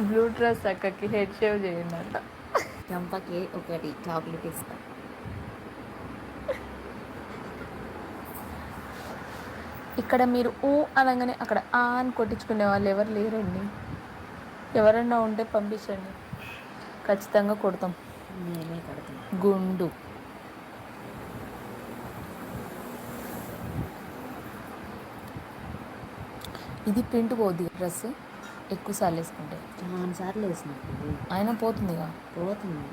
Blue dress అక్కకి head shave చేయండి అంట. చంపకి ఒకటి చాక్లెట్ ఇస్తా. ఇక్కడ మీరు ఊ అనగానే అక్కడ ఆ అని కొట్టించుకునే వాళ్ళు ఎవరు లేరండి. ఎవరన్నా ఉంటే పంపించండి, ఖచ్చితంగా కొడతాం. నేనే కడతాను. గుండు ఇది ప్రింట్ పోద్ది డ్రెస్ ఎక్కువసార్లు వేసుకుంటే. చాలా సార్లు వేసినప్పుడు అయినా పోతుందిగా. పోతుంది.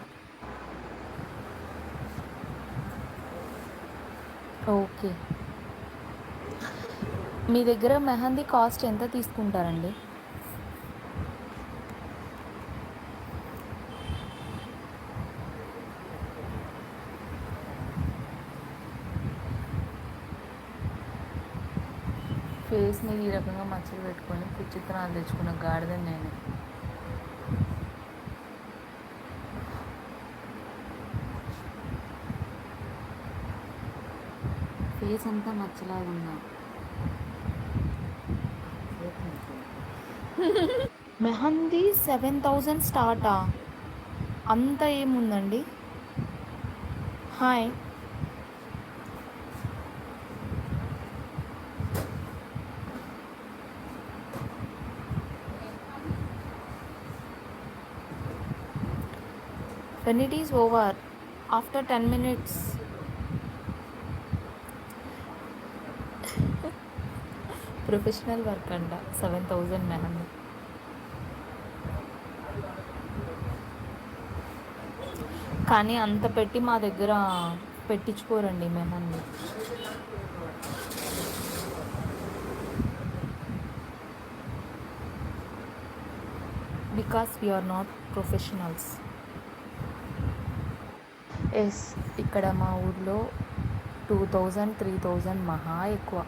ఓకే, మీ దగ్గర మెహందీ కాస్ట్ ఎంత తీసుకుంటారండి? ఫేస్ మీద ఈ రకంగా మచ్చలు పెట్టుకొని కుచిత్రాలు తెచ్చుకున్న గాడిదని నేను. ఫేస్ అంతా మచ్చలాగా ఉన్నా. మెహందీ 7,000 స్టార్టా? అంత ఏముందండి? Hi, when it is over after 10 minutes. Professional work అంట 7,000 మెహందీ. కానీ అంత పెట్టి మా దగ్గర పెట్టించుకోరండి mehndi. Because we're not professionals. Yes, ఇక్కడ మా ఊర్లో 2,000 3,000 మహా ఎక్కువ.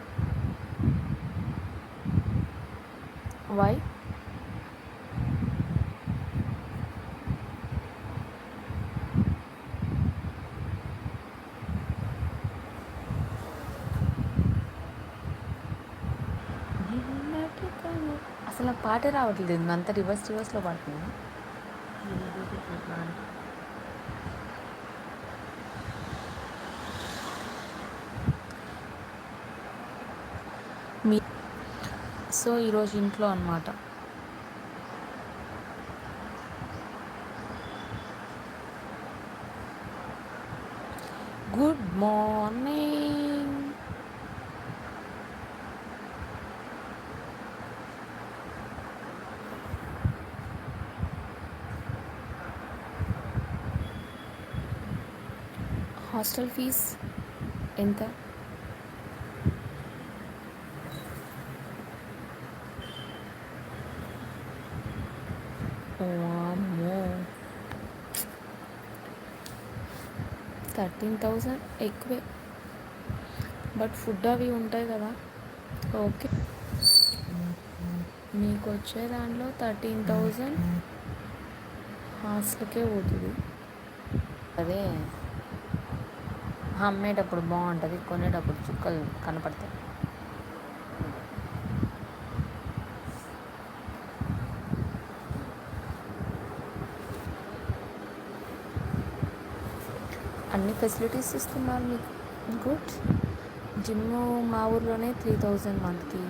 వై? అసలు నాకు పాటే రావట్లేదు, అంత రివర్స్లో పాడుతున్నా. మీ సో ఈరోజు ఇంట్లో అన్నమాట. Good morning. హాస్టల్ ఫీజ్ ఎంత? వామ్మో, 13,000 ఎక్కువే. బట్ ఫుడ్ అవి ఉంటాయి కదా. ఓకే, మీకు వచ్చే దాంట్లో 13,000 హాస్టల్కే పోతుంది. అదే అమ్మేటప్పుడు బాగుంటుంది, కొనేటప్పుడు చుక్కలు కనపడతాయి. అన్ని ఫెసిలిటీస్ ఇస్తున్నారు మీకు. గుడ్. జిమ్ మా ఊర్లోనే 3,000 మంత్కి.